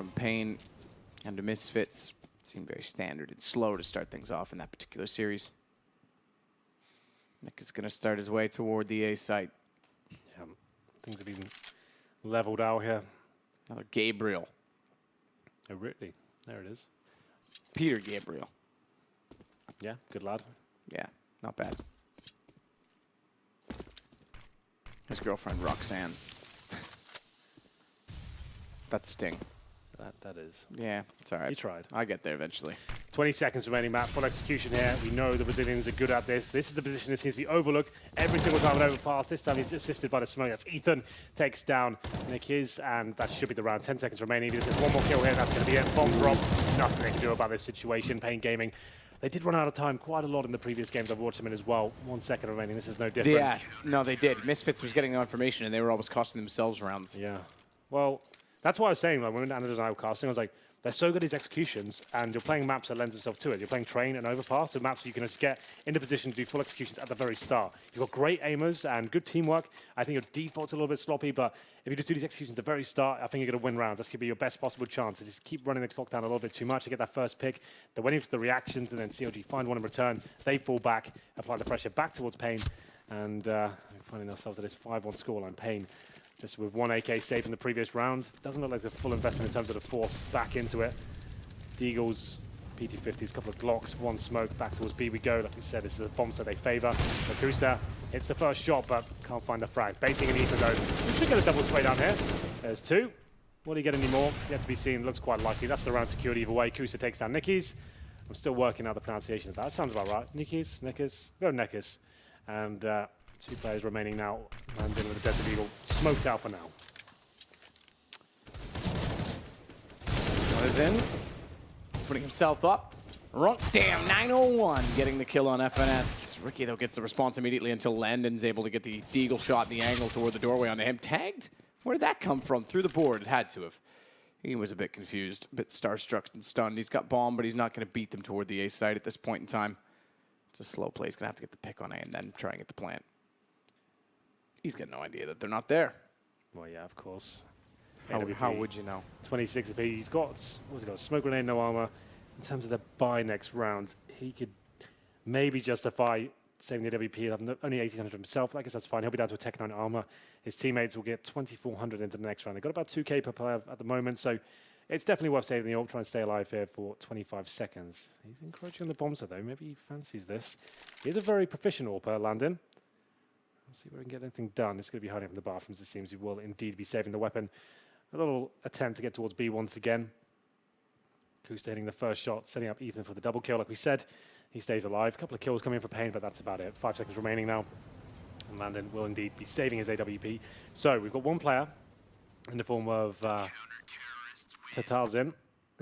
from Pain and to Misfits. Seemed very standard and slow to start things off in that particular series. Nick is going to start his way toward the A site. Yeah, things have been leveled out here. Another Gabriel. Oh, really? There it is. Peter Gabriel. Yeah, good lad. Yeah, not bad. His girlfriend, Roxanne. That's Sting. That is. Yeah, it's all right. You tried. I'll get there eventually. 20 seconds remaining, Matt. Full execution here. We know the Brazilians are good at this. This is the position that seems to be overlooked every single time an overpass. This time he's assisted by the smoke. That's Ethan. Takes down Nick His, and that should be the round. 10 seconds remaining. If there's one more kill here, that's going to be it. Bomb drop. Nothing they can do about this situation. Pain Gaming. They did run out of time quite a lot in the previous games. I've watched them in as well. 1 second remaining. This is no different. Yeah, no, they did. Misfits was getting the information, and they were always costing themselves rounds. Yeah. Well, that's what I was saying. Like, when Anders and I were casting, I was like, they're so good at these executions, and you're playing maps that lends themselves to it. You're playing train and overpass, so maps where you can just get into position to do full executions at the very start. You've got great aimers and good teamwork. I think your default's a little bit sloppy, but if you just do these executions at the very start, I think you're going to win rounds. That's going to be your best possible chance. To just keep running the clock down a little bit too much to get that first pick. They're waiting for the reactions, and then CLG find one in return. They fall back, apply the pressure back towards Pain, and finding ourselves at this 5-1 scoreline. Pain just with 1 AK save in the previous round. Doesn't look like a full investment in terms of the force back into it. Deagles, PT-50s, a couple of Glocks, 1 smoke, back towards B we go. Like we said, this is a bomb set they favor. Makusa hits the first shot, but can't find the frag. Basing an Ethan though. We should get a double spray down here. There's 2. Will he get any more? Yet to be seen. Looks quite likely. That's the round secured either way. Kusa takes down Nickies. I'm still working out the pronunciation of that. That sounds about right. Nickies, Nickers, go Neckers. And 2 players remaining now. Landing with a Desert Eagle. Smoked out for now. What is in? Putting himself up. Damn, 901 getting the kill on FNS. Ricky, though, gets the response immediately until Landon's able to get the Deagle shot in the angle toward the doorway onto him. Tagged? Where did that come from? Through the board. It had to have. He was a bit confused, a bit starstruck and stunned. He's got bomb, but he's not going to beat them toward the A site at this point in time. It's a slow play. He's going to have to get the pick on A and then try and get the plant. He's got no idea that they're not there. Well, yeah, of course. How would you know? 26 AP. He's got, what's he got? Smoke grenade, no armor. In terms of the buy next round, he could maybe justify saving the WP. He'll have only 1,800 himself. I guess that's fine. He'll be down to a Tech 9 armor. His teammates will get 2,400 into the next round. They've got about 2K per player at the moment, so it's definitely worth saving the AWP, trying to stay alive here for 25 seconds. He's encroaching on the bomb set, though. Maybe he fancies this. He's a very proficient AWPer, Landon. Let's see where he can get anything done. He's going to be hiding from the bathrooms, it seems. He will indeed be saving the weapon. A little attempt to get towards B once again. Kusta hitting the first shot, setting up Ethan for the double kill. Like we said, he stays alive. A couple of kills coming in for Pain, but that's about it. 5 seconds remaining now. And Landon will indeed be saving his AWP. So we've got one player in the form of Tatalzin.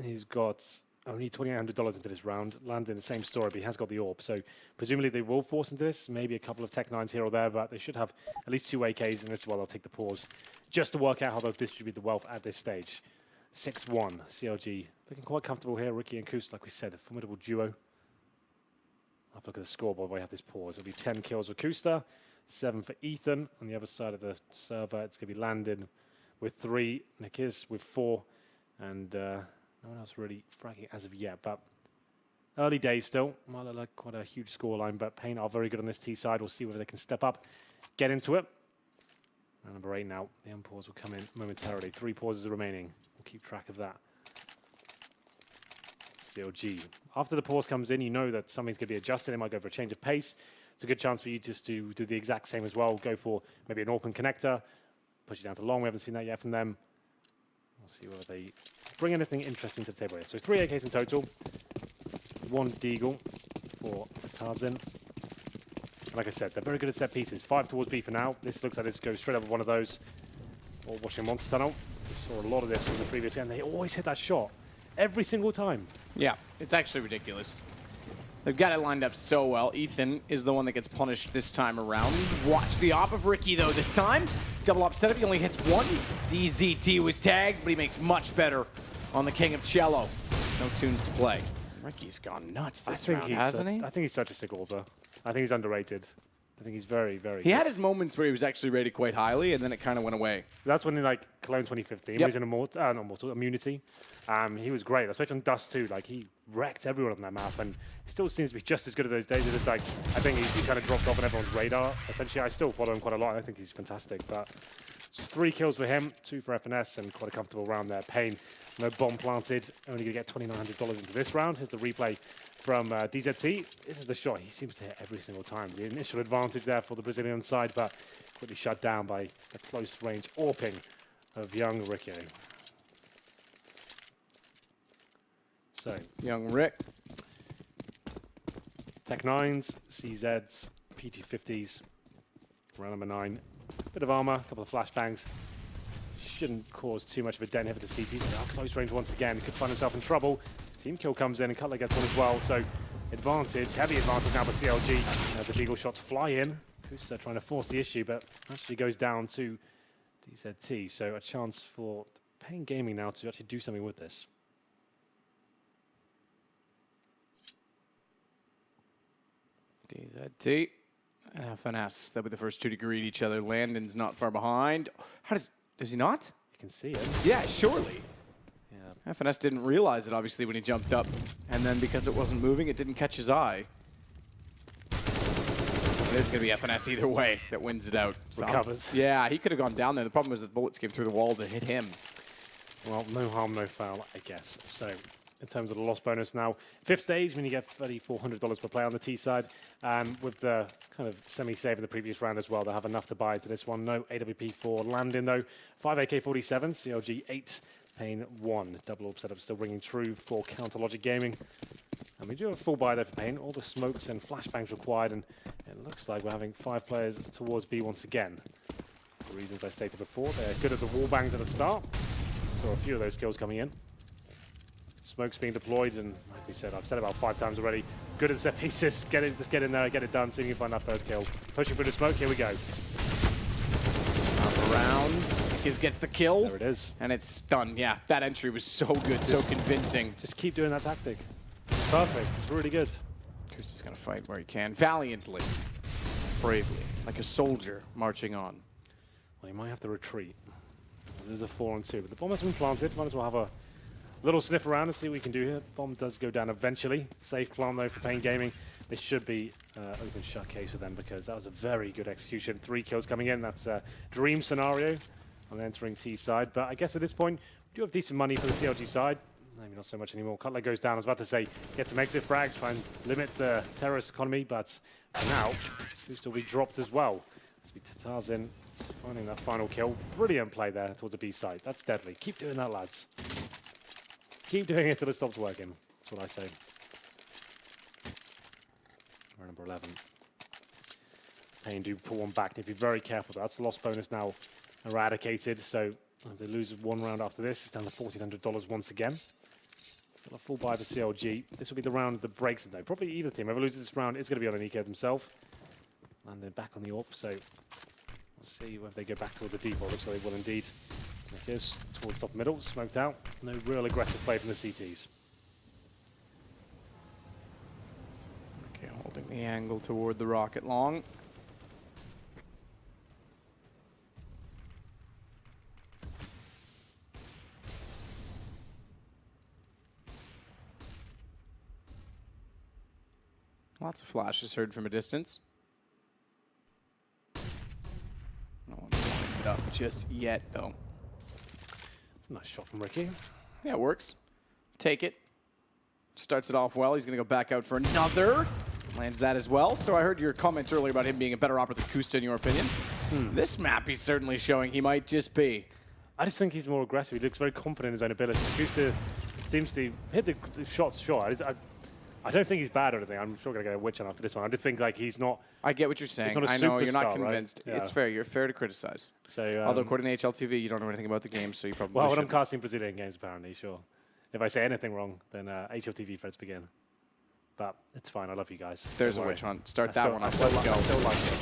He's got only $2,800 into this round. Landon, the same story, but he has got the AWP. So presumably they will force into this. Maybe a couple of Tech 9s here or there, but they should have at least 2 AKs in this while they'll take the pause just to work out how they'll distribute the wealth at this stage. 6-1, CLG looking quite comfortable here. Ricky and Kus, like we said, a formidable duo. I'll have a look at the scoreboard while we have this pause. It'll be 10 kills for Kusta, 7 for Ethan. On the other side of the server, it's going to be Landon with 3, Nikis with 4, and no one else really fragging as of yet. But early days still. Might look like quite a huge scoreline, but Pain are very good on this T side. We'll see whether they can step up, get into it. Round number 8 now. The unpause will come in momentarily. 3 pauses are remaining. We'll keep track of that. CLG. After the pause comes in, you know that something's going to be adjusted. It might go for a change of pace. It's a good chance for you just to do the exact same as well. Go for maybe an open connector. Push it down to long. We haven't seen that yet from them. We'll see whether they bring anything interesting to the table here. So 3 AKs in total. 1 Deagle for Tarzan. Like I said, they're very good at set pieces. 5 towards B for now. This looks like this goes straight over one of those. Or watching Monster Tunnel. We saw a lot of this in the previous game. They always hit that shot. Every single time. Yeah, it's actually ridiculous. They've got it lined up so well. Ethan is the one that gets punished this time around. Watch the op of Ricky, though, this time. Double up setup, he only hits 1. DZT was tagged, but he makes much better on the King of Cello. No tunes to play. Ricky's gone nuts this round, hasn't he? I think he's such a sick AWPer. I think he's underrated. I think he's very, very He good. had his moments where he was actually rated quite highly, and then it kind of went away. That's when, in like Cologne 2015, he was in not Immortal, Immunity. He was great, especially on Dust 2. Like, he wrecked everyone on that map, and he still seems to be just as good as those days. It's just like, I think he kind of dropped off on everyone's radar. Essentially, I still follow him quite a lot. I think he's fantastic, but just 3 kills for him, 2 for FNS, and quite a comfortable round there. Pain, no bomb planted. Only going to get $2,900 into this round. Here's the replay from DZT. This is the shot he seems to hit every single time. The initial advantage there for the Brazilian side, but quickly shut down by a close-range AWPing of young Ricky. So, Young Rick. Tech 9s, CZs, PT50s, round number 9. Bit of armor, a couple of flashbangs. Shouldn't cause too much of a dent here for the CT. Close range once again. Could find himself in trouble. Team kill comes in and Cutler gets one as well. So advantage, heavy advantage now for CLG. As the Deagle shots fly in. Kusta trying to force the issue, but actually goes down to DZT. So a chance for Pain Gaming now to actually do something with this. DZT and FNS. They'll be the first 2 to greet each other. Landon's not far behind. How does he not? You can see it. Yeah, surely. Yeah. FNS didn't realize it, obviously, when he jumped up. And then because it wasn't moving, it didn't catch his eye. It's going to be FNS either way that wins it out. Recovers. Yeah, he could have gone down there. The problem was that the bullets came through the wall to hit him. Well, no harm, no foul, I guess. So in terms of the loss bonus now, 5th stage, when you get $3,400 per play on the T side, with the kind of semi-save in the previous round as well, they'll have enough to buy into this one. No AWP for Landon, though. 5 AK-47, CLG 8, Pain 1. Double AWP setup still ringing true for Counter Logic Gaming. And we do have a full buy there for Pain. All the smokes and flashbangs required, and it looks like we're having 5 players towards B once again. For the reasons I stated before, they're good at the wall bangs at the start. Saw a few of those kills coming in. Smoke's being deployed, and like we said, I've said about 5 times already, good at set pieces. Just get in there, get it done, see if you can find that first kill. Pushing through the smoke, here we go. Around. His gets the kill. There it is. And it's done. Yeah, that entry was so good, so convincing. Just keep doing that tactic. It's perfect, it's really good. Kusta's going to fight where he can, valiantly, bravely, like a soldier marching on. Well, he might have to retreat. There's a 4-on-2, but the bomb has been planted. Might as well have a little sniff around and see what we can do here. Bomb does go down eventually. Safe plant though for Pain Gaming. This should be open shut case for them because that was a very good execution. 3 kills coming in. That's a dream scenario on entering T side. But I guess at this point, we do have decent money for the CLG side. Maybe not so much anymore. Cutler goes down. I was about to say, get some exit frags, try and limit the terrorist economy. But now, seems to be dropped as well. Let's be Tatar's in, finding that final kill. Brilliant play there towards the B side. That's deadly. Keep doing that, lads. Keep doing it till it stops working. That's what I say. We're number 11. Pain do pull one back. Need to be very careful. That's loss bonus now eradicated. So if they lose 1 round after this, it's down to $1,400 once again. Still a full buy for CLG. This will be the round that breaks it though. Probably either team. Whoever loses this round is going to be on an EK himself. And they're back on the AWP. So we'll see whether they go back towards the default. Looks like they will indeed. Like this, towards top middle, smoked out. No real aggressive play from the CTs. Okay, holding the angle toward the rocket long. Lots of flashes heard from a distance. No one's lining it up just yet, though. It's a nice shot from Ricky. Yeah, it works. Take it. Starts it off well. He's going to go back out for another. Lands that as well. So I heard your comment earlier about him being a better operator than Kusta, in your opinion. This map, he's certainly showing he might just be. I just think he's more aggressive. He looks very confident in his own ability. Kusta seems to hit the shots short. I don't think he's bad or anything. I'm sure going to get a witch on after this one. I just think like he's not. I get what you're saying. Not a I know you're not superstar, convinced. right? It's Yeah. fair. You're fair to criticize. So, although according to HLTV, you don't know anything about the game, so you probably well, when I'm shouldn't. casting Brazilian games, apparently, sure. If I say anything wrong, then HLTV threats begin. But it's fine. I love you guys. There's Don't a worry. witch hunt. Start I that still- one I up. still Let's li- go. I still like it.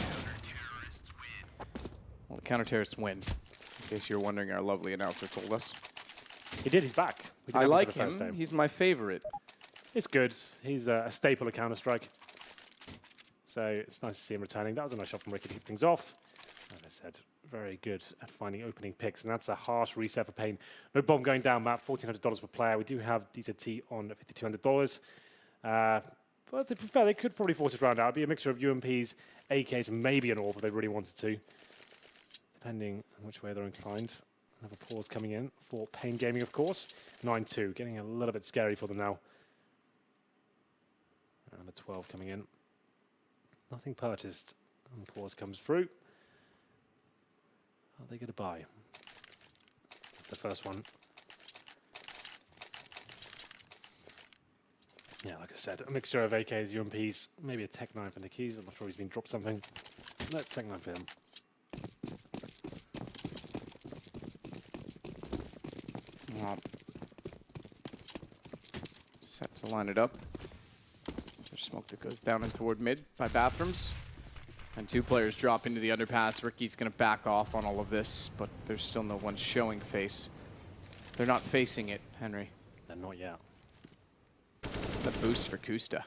Well, the counter-terrorists win. In case you're wondering, our lovely announcer told us. He did. He's back. We did I have like for the first him. time. He's my favorite. It's good. He's a staple of Counter-Strike. So it's nice to see him returning. That was a nice shot from Ricky to keep things off. Like I said, very good at finding opening picks, and that's a harsh reset for Pain. No bomb going down, Matt. $1,400 per player. We do have DZT on $5,200. But to be fair, they could probably force this round out. It'd be a mixture of UMPs, AKs, and maybe an AWP if they really wanted to, depending on which way they're inclined. Another pause coming in for Pain Gaming, of course. 9-2, getting a little bit scary for them now. Number 12 coming in. Nothing purchased. And pause comes through. Are they going to buy? That's the first one. Yeah, like I said, a mixture of AKs, UMPs, maybe a Tech 9 for the keys. I'm not sure he's been dropped something. No, Tech 9 for him. Set to line it up. There's smoke that goes down and toward mid by bathrooms. And two players drop into the underpass. Ricky's going to back off on all of this, but there's still no one showing face. They're not facing it, Henry. They're not yet. The boost for Kusta.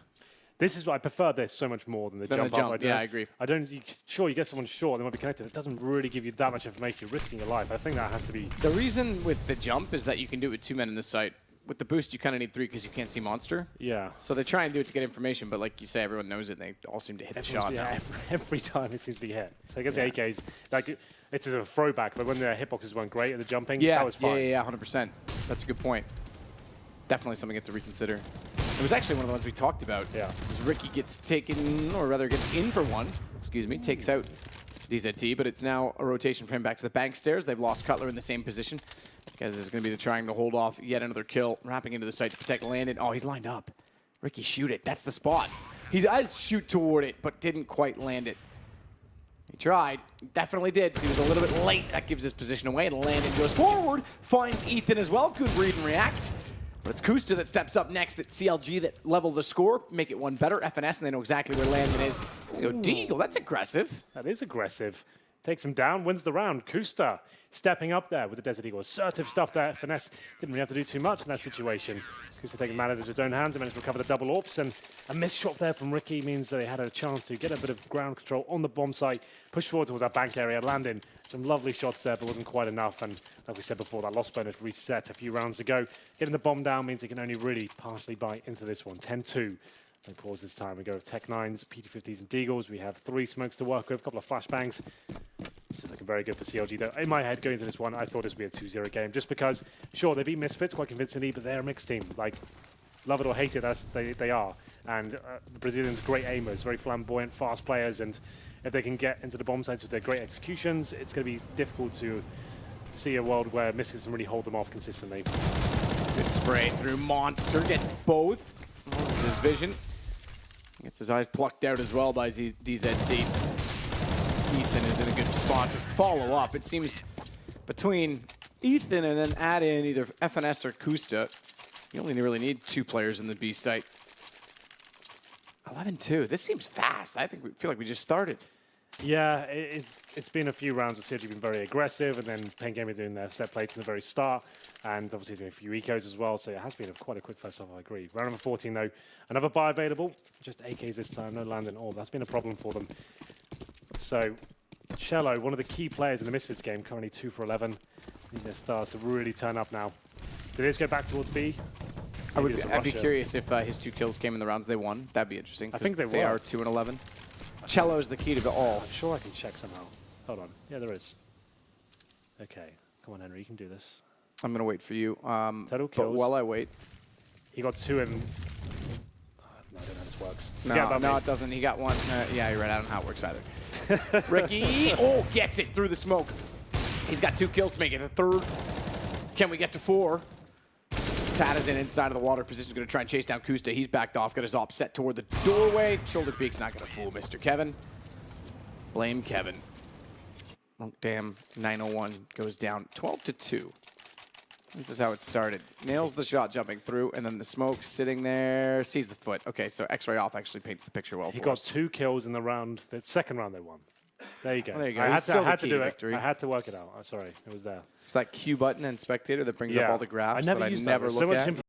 This is why I prefer this so much more than the jump up. Yeah, I agree. I don't. Sure, you get someone short, they might be connected. It doesn't really give you that much information. You're risking your life. I think that has to be. The reason with the jump is that you can do it with 2 men in the site. With the boost, you kind of need 3 because you can't see monster. Yeah. So they try and do it to get information, but like you say, everyone knows it. And they all seem to hit the shot. Yeah, every time it seems to be hit. So against the AKs, like it's a throwback. But when the hitboxes weren't great at the jumping, that was fine. Yeah, 100%. That's a good point. Definitely something to reconsider. It was actually one of the ones we talked about. Yeah. Ricky gets taken, or rather gets in for one, excuse me, takes out DZT, but it's now a rotation for him back to the bank stairs. They've lost Cutler in the same position. Guys is going to be trying to hold off yet another kill, wrapping into the site to protect Landon. Oh, he's lined up. Ricky, shoot it. That's the spot. He does shoot toward it, but didn't quite land it. He tried. Definitely did. He was a little bit late. That gives his position away, and Landon goes forward, finds Ethan as well. Good read and react. But it's Kusta that steps up next at CLG that level the score, make it one better. FNS, and they know exactly where Landon is. Go Deagle, that's aggressive. That is aggressive. Takes him down, wins the round. Kusta stepping up there with the Desert Eagle. Assertive stuff there. Finesse didn't really have to do too much in that situation. Kusta taking matters into his own hands and managed to recover the double AWPs. And a missed shot there from Ricky means that they had a chance to get a bit of ground control on the bomb site, push forward towards that bank area, landing some lovely shots there, but wasn't quite enough. And like we said before, that loss bonus reset a few rounds ago. Getting the bomb down means they can only really partially buy into this one. 10-2. No pause this time. We go with Tech 9s, PT50s, and Deagles. We have 3 smokes to work with, a couple of flashbangs. This is looking very good for CLG, though. In my head, going into this one, I thought this would be a 2-0 game, just because, sure, they beat Misfits quite convincingly, but they're a mixed team. Like, love it or hate it, they are. And the Brazilians, great aimers, very flamboyant, fast players, and if they can get into the bomb sites with their great executions, it's going to be difficult to see a world where Misfits can really hold them off consistently. Good spray through Monster, gets both. Loses his vision. Gets his eyes plucked out as well by DZT. Ethan is in a good spot to follow up. It seems between Ethan and then add in either FNS or Kusta, you only really need 2 players in the B site. 11-2. This seems fast. I think we feel like we just started. Yeah, it's been a few rounds of CLG been very aggressive, and then Pain Gaming doing their set plays from the very start, and obviously doing a few ecos as well, so it has been quite a quick first half, I agree. Round number 14 though, another buy available, just AKs this time, no Landon at all. That's been a problem for them. So, Cello, one of the key players in the Misfits game, currently 2 for 11. Need their stars to really turn up now. Do they just go back towards B? I'd be curious if his 2 kills came in the rounds they won. That'd be interesting. I think they are 2 and 11. Cello is the key to the all. I'm sure I can check somehow. Hold on. Yeah, there is. Okay. Come on, Henry. You can do this. I'm going to wait for you. Total kills. But while I wait. He got 2 in... no, I don't know how this works. No, it doesn't. He got 1. Yeah, you're right. I don't know how it works either. Ricky, gets it through the smoke. He's got 2 kills to make it a 3rd. Can we get to 4? Tad is in inside of the water position, going to try and chase down Kusta. He's backed off, got his op set toward the doorway. Shoulder peek's not going to fool Mr. Kevin. Blame Kevin. Oh, damn, 901 goes down 12-2. This is how it started. Nails the shot jumping through, and then the smoke sitting there, sees the foot. Okay, so X-ray off actually paints the picture well. He got 2 kills in the round, the second round they won. There you go. There you go. I had to do victory. it. I had to work it out. I'm sorry, it was there. It's that Q button and spectator that brings up all the graphs I never that used I never that. look So much at.